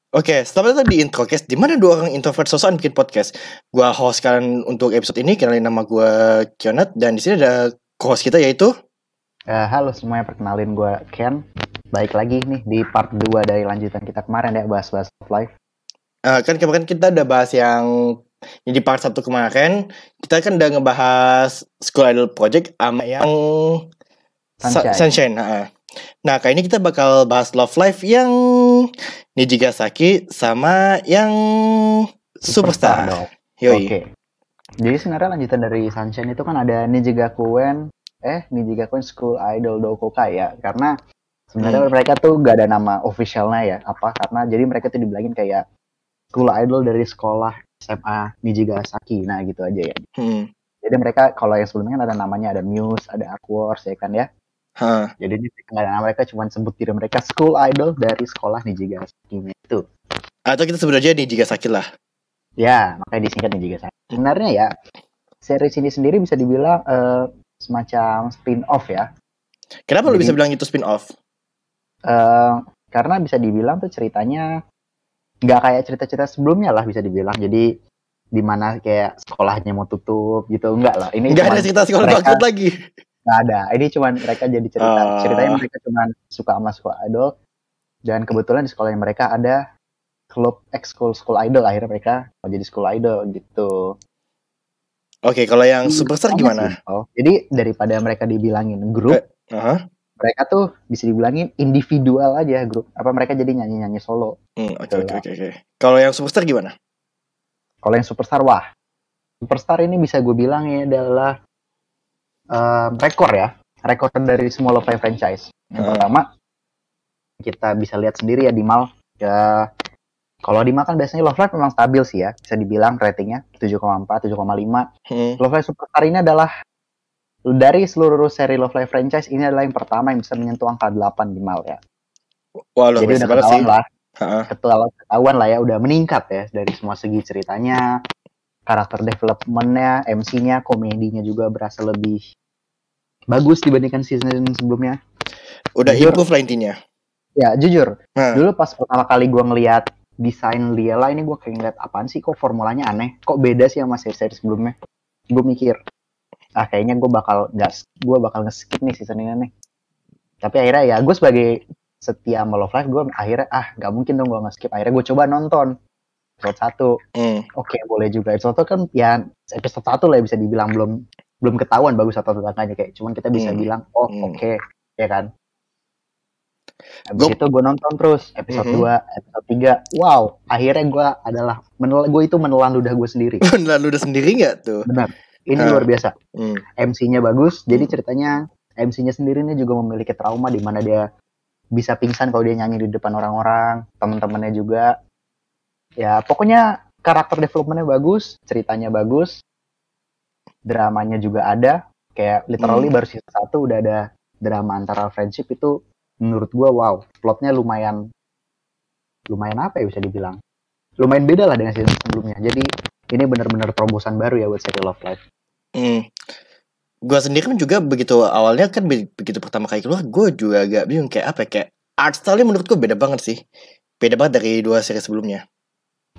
Oke, selamat datang di Introcast, di mana dua orang introvert sosokan bikin podcast. Gua host kalian untuk episode ini. Kenalin, nama gue Kionat, dan di sini ada co-host kita yaitu. Halo semuanya, perkenalin gue Ken. Baik lagi nih di part 2 dari lanjutan kita kemarin ya, bahas-bahas live. Kan kemarin kita udah bahas yang di part 1 kemarin. Kita kan udah ngebahas School Idol Project sama yang Sunshine. Nah, kali ini kita bakal bahas Love Live yang Nijigasaki sama yang Superstar. Yoi. Oke. Jadi sebenarnya lanjutan dari Sunshine itu kan ada Nijigakuen School Idol Doukokai ya. Karena sebenarnya mereka tuh gak ada nama officialnya ya. Karena jadi mereka tuh dibilangin kayak School Idol dari sekolah SMA Nijigasaki. Nah gitu aja ya. Jadi mereka kalau yang sebelumnya kan ada namanya, ada Muse, ada Aquars ya kan ya. Jadi ini mereka cuma sebut diri mereka School Idol dari sekolah Nijigasaki itu. Atau kita sebut aja Nijigasaki lah. Ya, makanya disingkat Nijigasaki. Sebenarnya ya, series ini sendiri bisa dibilang semacam spin-off ya. Kenapa lu bisa bilang itu spin-off? Karena bisa dibilang tuh ceritanya nggak kayak cerita-cerita sebelumnya lah, bisa dibilang. Jadi di mana kayak sekolahnya mau tutup gitu, enggak lah. Ini nggak ada cerita sekolah bangkrut lagi. Nggak ada. Ini cuman mereka jadi cerita. Ceritanya mereka cuman suka sama school idol. Dan kebetulan di sekolahnya mereka ada klub ekskul school idol. Akhirnya mereka mau jadi school idol gitu. Oke, kalau yang Superstar gimana? Jadi daripada mereka dibilangin grup, mereka tuh bisa dibilangin individual aja grup. Mereka jadi nyanyi-nyanyi solo. Oke. Kalau yang Superstar gimana? Kalau yang Superstar, Superstar ini bisa gue bilang ini adalah rekor dari semua Love Live franchise. Yang pertama, kita bisa lihat sendiri ya di Mal. Ya, kalau di Mal kan biasanya Love Live memang stabil sih ya. Bisa dibilang ratingnya 7,4, 7,5. Love Live Superstar ini adalah dari seluruh seri Love Live franchise, ini adalah yang pertama yang bisa menyentuh angka 8 di Mal ya. Jadi udah ketahuan lah ya, udah meningkat ya dari semua segi ceritanya, karakter development-nya, MC-nya, komedinya juga berasa lebih bagus dibandingkan season sebelumnya. Udah improve lah intinya. Ya, jujur. Dulu pas pertama kali gue ngeliat desain Liela ini, gue kayak ngeliat apaan sih, kok formulanya aneh, kok beda sih sama seri-seri sebelumnya. Gue mikir, kayaknya gue bakal nge-skip nih season ini nih. Tapi akhirnya ya gue sebagai setia sama Love Live, gue akhirnya gak mungkin dong gue nge-skip. Akhirnya gue coba nonton episode 1. Oke, boleh juga. Episode 1 kan ya episode 1 lah ya, bisa dibilang belum ketahuan bagus atau enggaknya, kayak cuman kita bisa bilang oke, ya kan. Habis itu gue nonton terus episode 2, episode 3. Wow, akhirnya gue itu menelan ludah gue sendiri. Menelan ludah sendiri nggak tuh? Benar. Ini luar biasa. MC-nya bagus. Jadi ceritanya MC-nya sendiri ini juga memiliki trauma di mana dia bisa pingsan kalau dia nyanyi di depan orang-orang, teman-temannya juga. Ya, pokoknya karakter development-nya bagus, ceritanya bagus, dramanya juga ada. Kayak literally baru season 1 udah ada drama antara friendship. Itu menurut gue wow, plotnya lumayan apa ya bisa dibilang. Lumayan beda lah dengan season sebelumnya. Jadi ini benar-benar terobosan baru ya buat seri Love Live. Gue sendiri kan juga begitu awalnya kan begitu pertama kali keluar, gue juga agak bingung kayak art style-nya menurut gue beda banget sih. Beda banget dari 2 seri sebelumnya.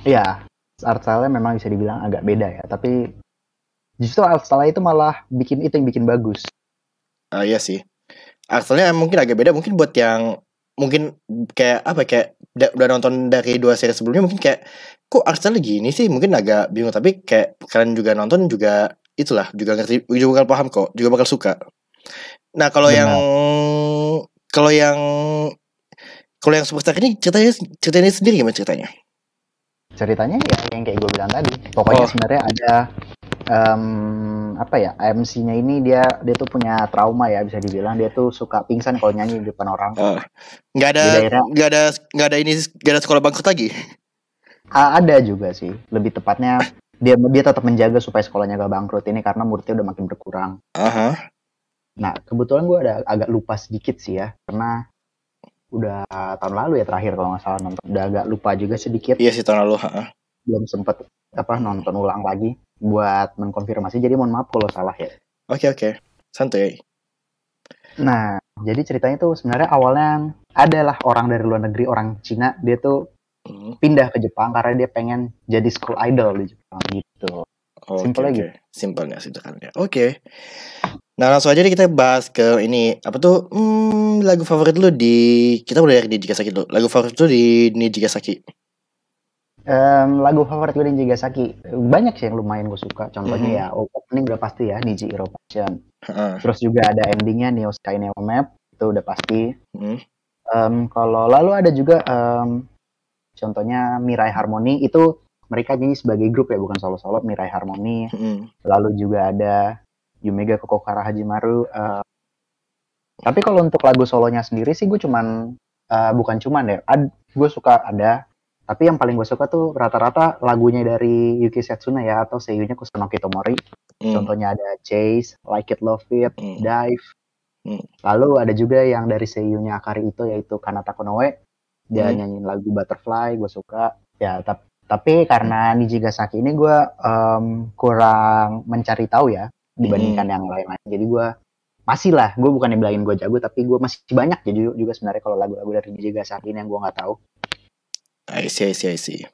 Iya, art style-nya memang bisa dibilang agak beda ya, tapi justru art style itu malah bikin bagus. Iya sih. Art style-nya mungkin agak beda, mungkin buat yang mungkin kayak udah nonton dari 2 seri sebelumnya, mungkin kayak kok art style gini sih, mungkin agak bingung. Tapi kayak kalian juga nonton juga itulah, juga ngerti, juga bakal paham kok, juga bakal suka. Nah, kalau yang Superstar ini ceritanya sendiri gimana ceritanya? Ceritanya ya yang kayak gue bilang tadi. Pokoknya sebenarnya ada MC-nya ini dia tuh punya trauma ya, bisa dibilang. Dia tuh suka pingsan kalau nyanyi di depan orang. Nggak ada sekolah bangkrut lagi. Ada juga sih. Lebih tepatnya dia tetap menjaga supaya sekolahnya gak bangkrut ini karena muridnya udah makin berkurang. Nah, kebetulan gue agak lupa sedikit sih ya, karena udah tahun lalu ya terakhir kalau nggak salah nonton. Udah agak lupa juga sedikit. Iya sih, tahun lalu. Belum sempet nonton ulang lagi buat mengkonfirmasi. Jadi mohon maaf kalau salah ya. Oke. Santuy. Nah, jadi ceritanya tuh sebenarnya awalnya adalah orang dari luar negeri, orang Cina. Dia tuh pindah ke Jepang karena dia pengen jadi school idol di Jepang gitu. Simpel lagi. Simpelnya sederhana. Oke. Nah, langsung aja deh kita bahas ke ini. Apa tuh lagu favorit lu kita mulai dari Nijigasaki dulu. Lagu favorit lu di Nijigasaki. Lagu favorit gue di Nijigasaki banyak sih yang lumayan gue suka. Contohnya ya opening udah pasti ya, Nijiro Passion. Terus juga ada endingnya Neo Sky Neo Map, itu udah pasti. Kalau lalu ada juga contohnya Mirai Harmony, itu mereka nyanyi sebagai grup ya, bukan solo-solo. Mirai Harmony. Lalu juga ada Yumega Kokokara Hajimaru. Tapi kalau untuk lagu solonya sendiri sih gue bukan cuman ya. Gue suka ada. Tapi yang paling gue suka tuh rata-rata lagunya dari Yuki Setsuna ya, atau seiyunya Kusunoki Tomori. Contohnya ada Chase, Like It Love It, Dive. Lalu ada juga yang dari seiyunya Akari Ito, yaitu Kanata Konoe. Dia nyanyiin lagu Butterfly, gue suka. Ya, tapi karena Nijigasaki ini gue kurang mencari tahu ya dibandingkan yang lain-lain. Jadi gue masih lah, gue bukan bilangin gue jago, tapi gue masih banyak juga sebenarnya kalau lagu-lagu dari Nijigasaki ini yang gue nggak tahu. I see.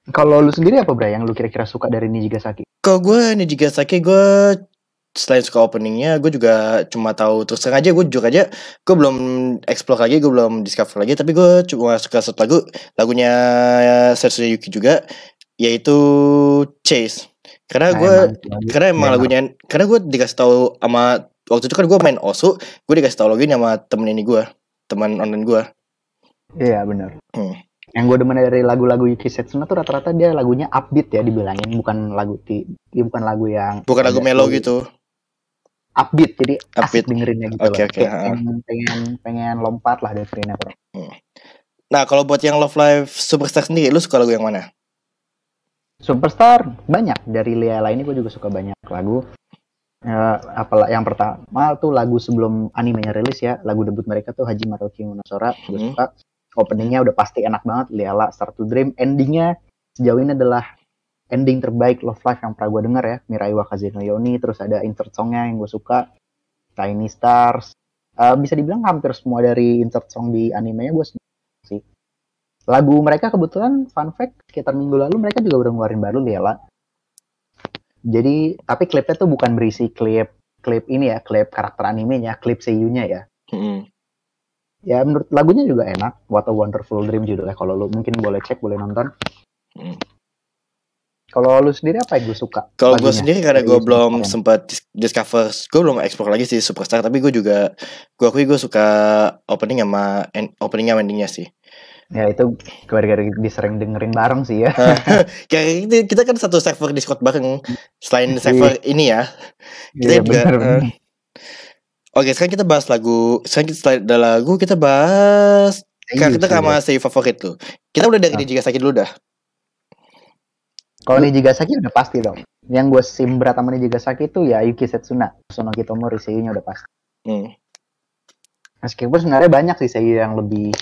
Kalau lu sendiri apa, Bray, yang lu kira-kira suka dari Nijigasaki? Kalau gue Nijigasaki, gue selain suka openingnya, gue juga cuma tahu terus terang aja, gue jujur aja, gue belum explore lagi, gue belum discover lagi, tapi gue cuma suka satu lagunya Setsuna Yuki juga, yaitu Chase. Karena emang lagunya, karena gue dikasih tahu sama, waktu itu kan gue main Osu, gue dikasih tahu lagunya sama teman online gue. Iya benar. Yang gue demen dari lagu-lagu Yuki Setsuna tuh rata-rata dia lagunya upbeat ya dibilangin, bukan lagu yang bukan lagu mellow gitu. Upbeat, jadi asik dengerinnya gitu. Pengen lompat lah dengerinnya. Nah, kalau buat yang Love Live Superstar sendiri, lu suka lagu yang mana? Superstar banyak, dari Lia lain gue juga suka banyak lagu. Yang pertama tuh lagu sebelum animenya rilis ya, lagu debut mereka tuh Hajimaru Kimono Sora, gue suka. Openingnya udah pasti enak banget, Liala Start to Dream. Endingnya sejauh ini adalah ending terbaik Love Live yang pernah gue denger ya, Mirai Wakaze no Yoni. Terus ada insert songnya yang gue suka, Tiny Stars. Bisa dibilang hampir semua dari insert song di animenya gue suka sih. Lagu mereka kebetulan, fun fact, sekitar minggu lalu mereka juga udah ngeluarin baru, Liala. Jadi, tapi klipnya tuh bukan berisi klip ini ya, klip karakter animenya, klip seiyunya ya. Ya menurut lagunya juga enak, What a Wonderful Dream judulnya. Kalau lu mungkin boleh cek, boleh nonton. Kalau lu sendiri apa yang lu suka? Kalau gue sendiri karena gue belum sempat discover, gue belum explore lagi sih Superstar, tapi gue akui gue suka opening sama endingnya sih. Ya itu gara-gara disering dengerin bareng sih ya. Kayak kita kan satu server Discord bareng, selain server ini ya. Kita juga. Oke, sekarang kita bahas lagu. Setelah ada lagu, kita bahas karakter sama save favorit tuh. Kita udah dari Nijigasaki dulu dah. Kalau Nijigasaki udah pasti dong. Yang gue berat sama Nijigasaki itu ya Yuki Setsuna, Kusunoki Tomori, seiyunya udah pasti. Meskipun sebenarnya banyak sih seiyu yang lebih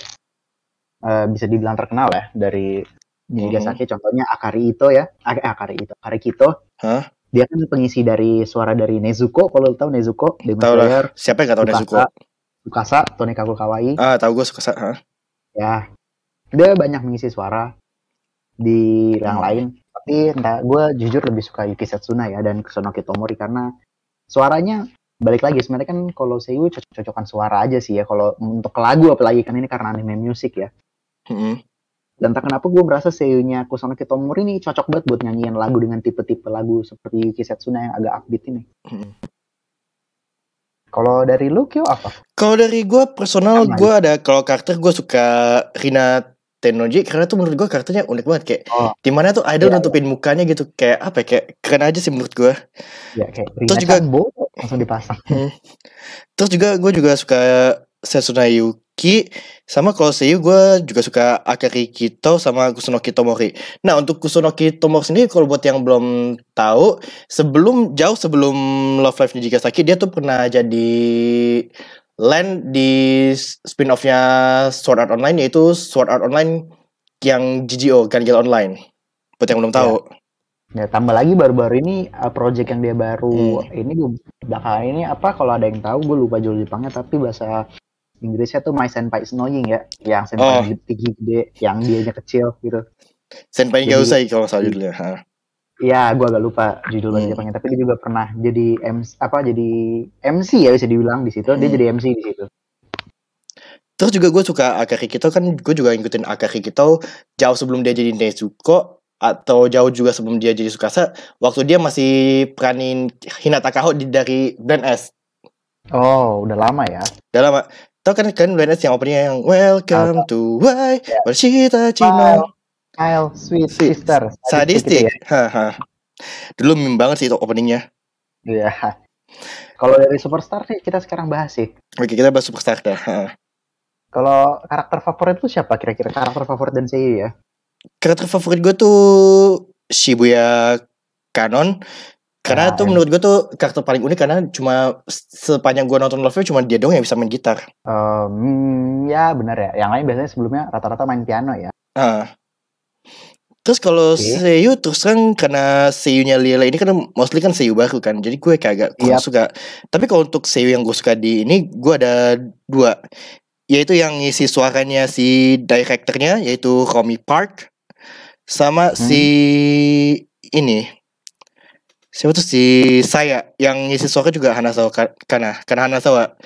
bisa dibilang terkenal ya dari Nijigasaki. Contohnya Akari Ito ya, Akari Kito. Dia kan pengisi dari suara dari Nezuko. Kalau lo tahu Nezuko, Demon Slayer. Siapa yang gak tahu Nezuko? Tsukasa, Tonikaku Kawaii. Tahu gue Tsukasa. Ya, dia banyak mengisi suara di yang lain. Tapi gue jujur lebih suka Yuki Setsuna ya, dan Kusunoki Tomori karena suaranya balik lagi. Sebenarnya kan kalau seiyu cocok-cocokan suara aja sih ya. Kalau untuk lagu apalagi kan ini karena anime music ya. Dan tak kenapa gue merasa seiyunya Kusunoki Tomori ini cocok banget buat nyanyiin lagu dengan tipe-tipe lagu seperti Yuki Setsuna yang agak upbeat ini. Kalau dari lu, Kyo, apa? Kalau dari gue personal, gue ada, kalau karakter gue suka Rina Tennoji karena tuh menurut gue karakternya unik banget, kayak dimana tuh idol nutupin mukanya gitu, kayak apa ya, kayak keren aja sih menurut gue. Ya kayak Rina juga langsung dipasang. Terus juga gue juga suka Setsuna Yuki, sama kalau seiyu gue juga suka Akari Kito sama Kusunoki Tomori. Nah untuk Kusunoki Tomori sendiri, kalau buat yang belum tahu, jauh sebelum Love Live Nijigasaki, dia tuh pernah jadi land di spin-off-nya Sword Art Online, yaitu Sword Art Online yang GGO, Ganjil Online. Buat yang belum tahu. Ya tambah lagi baru-baru ini project yang dia baru ini belakangan ini apa, kalau ada yang tahu, gue lupa judul Jepangnya, tapi bahasa Inggrisnya tuh My Senpai is Annoying ya, yang senpai gede, yang dianya kecil gitu. Senpai nggak usah kalau salah judulnya. Iya, gue agak lupa judul bahasa Jepangnya, tapi dia juga pernah jadi jadi MC ya bisa dibilang di situ. Dia jadi MC di situ. Terus juga gue suka Akari-Kito, kan gue juga ngikutin Akari-Kito jauh sebelum dia jadi Nezuko, atau jauh juga sebelum dia jadi Tsukasa, waktu dia masih peranin Hinata Kaho dari Blend S. Oh, udah lama ya. Udah lama. Tau kan Blend S yang openingnya yang Welcome to Wai Bershita Chino Kyle, Sweet Sister. Sadistic. Ya? Dulu meme banget sih itu openingnya. Iya. Kalau dari Superstar sih kita sekarang bahas sih. Oke, kita bahas Superstar dah. Kalau karakter favorit tuh siapa kira-kira karakter favorit dan Seiyu ya? Karakter favorit gue tuh Shibuya Kanon. Karena tuh menurut gue tuh karakter paling unik, karena cuma sepanjang gue nonton Love cuma dia doang yang bisa main gitar. Ya benar ya. Yang lain biasanya sebelumnya rata-rata main piano ya. Terus kalau Seiyu terus kan karena Seiyunya Liela ini kan mostly kan Seiyu baru kan, jadi gue kayak agak suka. Tapi kalau untuk Seiyu yang gue suka di ini, gue ada 2, yaitu yang ngisi suaranya si directornya, yaitu Romy Park, sama si ini siapa tuh, si Saya yang ngisi suara juga Hanazawa karena Hanazawa.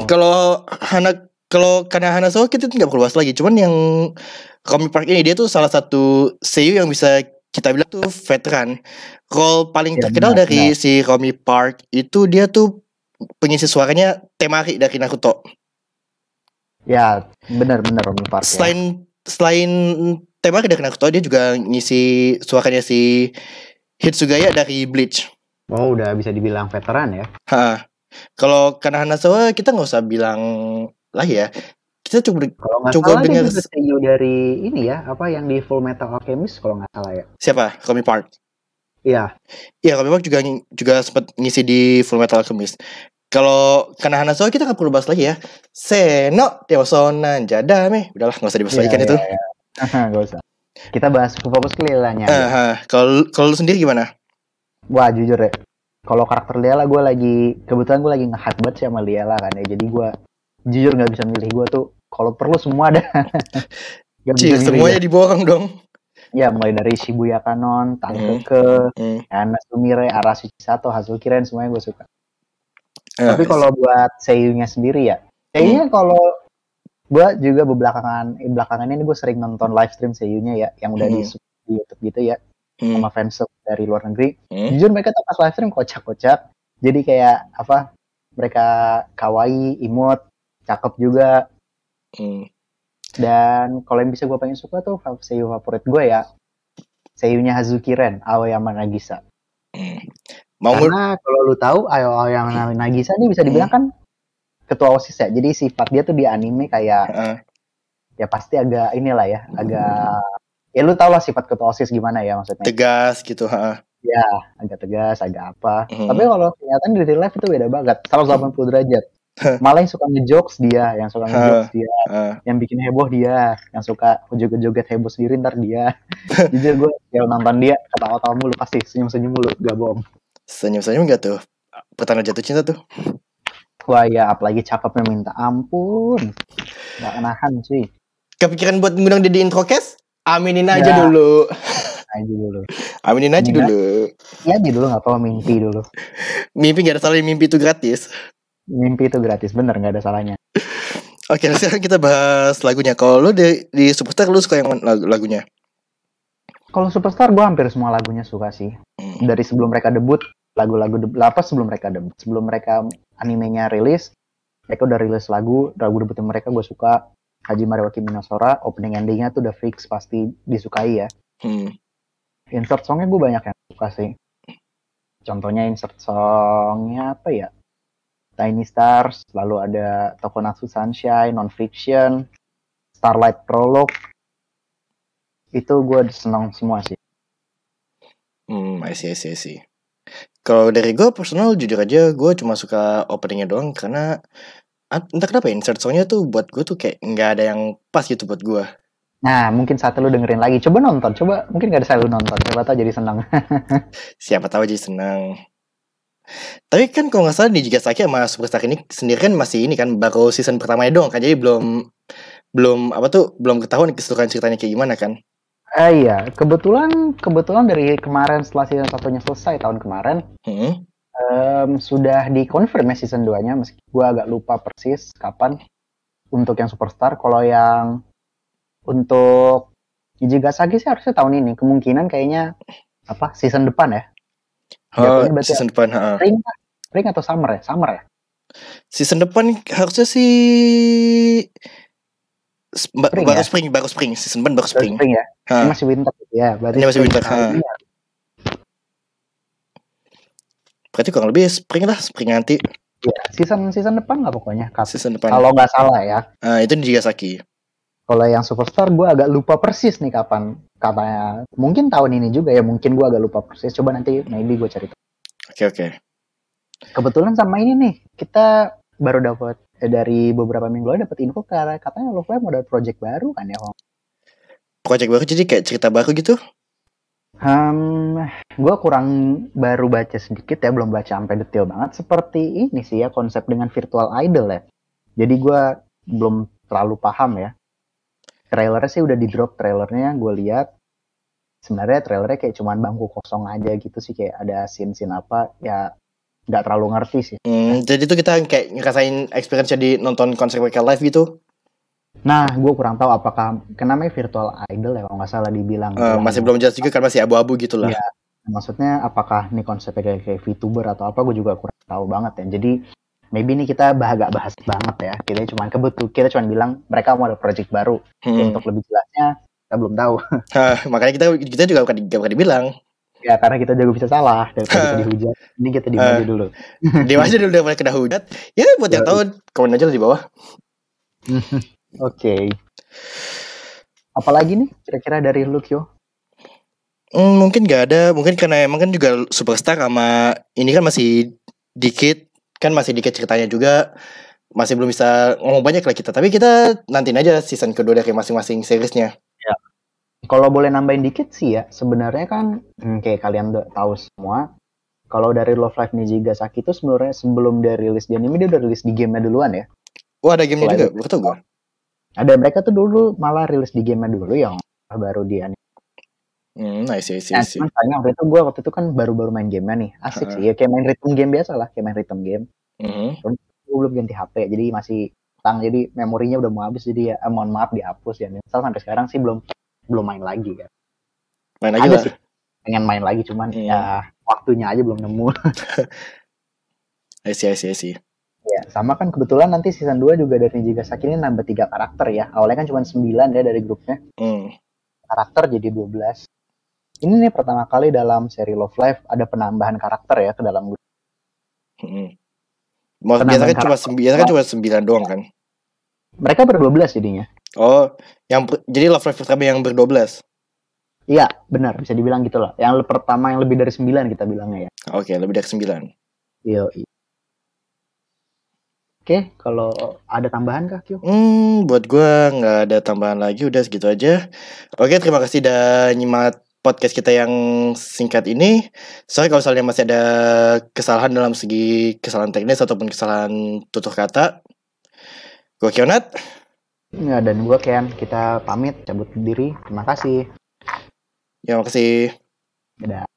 Kalau karena Hanazawa kita nggak perlu bahas lagi. Cuman yang Romy Park ini, dia tuh salah satu Seiyu yang bisa kita bilang tuh veteran. Role paling terkenal dari si Romy Park itu, dia tuh pengisi suaranya Temari dari Naruto. Ya, benar Romy Park. Selain Temari dari Naruto, dia juga ngisi suaranya si Hitsugaya dari Bleach. Oh, udah bisa dibilang veteran ya. Kalau karena Hanazawa kita nggak usah bilang lagi ya. Kita cukup dengar Seiyu dari ini ya, apa yang di Full Metal Alchemist kalau nggak salah ya. Siapa? Romy Park. Iya. Iya, Romy Park juga sempat ngisi di Full Metal Alchemist. Kalau karena Hanazawa kita nggak perlu bahas lagi ya. Seno Teosonan Jadame. Udahlah, nggak usah dibahas lagi kan itu. Nggak usah. Kita bahas fokus ke Lielanya. Kalau lu sendiri gimana? Wah, jujur ya. Kalau karakter Liela kebetulan gue lagi nge-hype banget sama Liela kan ya. Jadi gue jujur nggak bisa milih, gue tuh kalau perlu semua ada. Semuanya diborong dong. Ya, mulai dari Shibuya Kanon, Tankeke, Ana Sumire, Arashi Chisato, Hazuki Ren, semuanya gue suka. Tapi kalau buat Seiyunya sendiri ya, kayaknya kalau gue juga belakangan ini gue sering nonton live stream Seiyunya ya, yang udah di YouTube gitu ya, sama fans dari luar negeri. Jujur mereka tuh pas live stream kocak-kocak. Jadi kayak apa? Mereka kawaii, imut, cakep juga. Dan kalau yang bisa gue paling suka tuh Seiyu favorit gue ya, Seiyunya Hazuki Ren, Aoyama Nagisa. Karena kalau lu tahu Aoyama Nagisa ini bisa dibilang kan ketua OSIS ya. Jadi sifat dia tuh di anime kayak ya pasti agak inilah ya, agak ya lu tau lah sifat ketua OSIS gimana ya maksudnya. Tegas gitu, Ya, agak tegas, agak apa. Tapi kalau kelihatan di real life itu beda banget, 180 derajat. Malah yang suka ngejokes dia, yang bikin heboh dia, yang suka joget-joget heboh sendiri ntar dia. Jujur gue kalau nonton dia ketawa-tawa mulu, pasti senyum-senyum mulu, gak bohong. Senyum-senyum gak tuh? Pertanda jatuh cinta tuh. Wah ya, apalagi cakepnya minta ampun. Gak nahan sih. Kepikiran buat ngundang dia di introcast? Aminin aja dulu. Aminin aja dulu. Iya aja dulu, gak apa-apa, mimpi dulu. Mimpi gak ada salahnya, mimpi itu gratis. Mimpi itu gratis, bener gak ada salahnya. Oke, sekarang kita bahas lagunya. Kalau lu di Superstar, lu suka yang lagunya? Kalau Superstar, gue hampir semua lagunya suka sih. Dari sebelum mereka debut, sebelum mereka animenya rilis, mereka udah rilis lagu debutnya mereka gue suka. Hajime wa Kimi no Sora, opening endingnya tuh udah fix pasti disukai ya. Insert songnya gue banyak yang suka sih. Contohnya insert songnya apa ya? Tiny Stars, lalu ada Tokonatsu Sunshine, Non-Fiction, Starlight Prologue. Itu gue senang semua sih. I see. Kalau dari gue personal, jujur aja gue cuma suka openingnya doang, karena entah kenapa insert songnya tuh buat gue tuh kayak nggak ada yang pas gitu buat gue. Nah, mungkin saat lu dengerin lagi, coba mungkin gak ada saya lu nonton, siapa tahu jadi senang. Siapa tahu jadi senang. Tapi kan kalau nggak salah di Jigasaki sama Superstar ini sendiri kan masih ini kan baru season pertamanya doang kan, jadi belum ketahuan keseluruhan ceritanya kayak gimana kan? Iya, kebetulan dari kemarin setelah season satunya selesai tahun kemarin, sudah dikonfirm ya season 2-nya, meski gue agak lupa persis kapan untuk yang Superstar. Kalau yang untuk Jigasaki sih harusnya tahun ini, kemungkinan kayaknya season depan ya. Season depan, Spring atau summer ya? Season depan harusnya sih baru spring, season depan baru spring. Ya. Ini masih winter ya, berarti masih winter. Berarti kurang lebih spring nanti. Ya, season depan lah pokoknya. Season depan. Kalau nggak salah ya. Itu di Jigasaki. Kalau yang Superstar gue agak lupa persis nih kapan. Katanya mungkin tahun ini juga ya, mungkin gue agak lupa persis. Coba nanti maybe gue cari. Oke. Kebetulan sama ini nih, kita baru dapat dari beberapa minggu lalu dapat info katanya Love Live mau ada project baru kan ya, Hong? Project baru jadi kayak cerita baru gitu? Gue kurang baru baca sedikit ya, belum baca sampai detail banget. Seperti ini sih ya konsep dengan virtual idol ya. Jadi gue belum terlalu paham ya. Trailernya sih udah di drop trailernya, gue lihat. Sebenarnya trailernya kayak cuman bangku kosong aja gitu sih, kayak ada scene apa ya. Nggak terlalu ngerti sih. Jadi tuh kita kayak ngerasain experience jadi nonton konser mereka live gitu. Nah, gue kurang tahu apakah namanya virtual idol ya, kalau nggak salah dibilang. Masih belum jelas juga kan, masih abu-abu gitu lah. Ya, maksudnya apakah ini konsepnya kayak VTuber atau apa, gue juga kurang tahu banget ya. Jadi maybe ini kita agak bahas banget ya. Kita cuma bilang mereka mau ada project baru. Untuk lebih jelasnya kita belum tahu. Makanya kita juga gak bakal dibilang. Ya, karena kita juga bisa salah daripada kita dihujat. Ini kita diem aja dulu. Diem aja dulu daripada kena hujat. Ya, buat yang tahu komen aja di bawah. Oke. Apalagi nih kira-kira dari lu, Kyo? Mungkin gak ada. Mungkin karena emang kan juga Superstar sama ini kan masih dikit. Kan masih dikit ceritanya juga. Masih belum bisa ngomong banyak lah kita. Tapi kita nantiin aja season kedua dari masing-masing seriesnya. Ya. Kalau boleh nambahin dikit sih ya, sebenarnya kan kayak kalian udah tahu semua, kalau dari Love Live Nijigasaki itu sebenarnya sebelum dia rilis di anime, dia udah rilis di game-nya duluan ya. Oh, ada game-nya juga? Betul gue. Ada, mereka tuh dulu malah rilis di game-nya dulu yang baru di anime. Nice. Cuman sayang waktu itu kan baru main game-nya nih. Asik sih, ya kayak main rhythm game biasa lah, kayak main rhythm game. Gue belum ganti HP, jadi masih jadi memorinya udah mau habis, jadi ya mohon maaf dihapus ya. Misal sampai sekarang sih belum main lagi kan. Main lagi lah. Pengen main lagi, cuman ya waktunya aja belum nemu. I see. Ya, sama kan kebetulan nanti season 2 juga dari Nijigasaki ini nambah 3 karakter ya. Awalnya kan cuma 9 ya dari grupnya. Karakter jadi 12. Ini nih pertama kali dalam seri Love Live ada penambahan karakter ya ke dalam grup. Biasa kan cuma 9 doang kan. Mereka ber-12 jadinya. Oh, jadi Love Live pertama yang ber-12. Iya, benar, bisa dibilang gitu lah. Yang pertama yang lebih dari 9 kita bilangnya ya. Oke, lebih dari 9. Iya. Oke, kalau ada tambahan kah, Kyo? Buat gue nggak ada tambahan lagi, udah segitu aja. Oke, terima kasih udah nyimak podcast kita yang singkat ini. Sorry kalau misalnya masih ada kesalahan dalam segi kesalahan teknis ataupun kesalahan tutur kata. Gue Kionat. Ya, dan gue Ken. Kita pamit, cabut diri. Terima kasih. Ya, makasih. Dadah.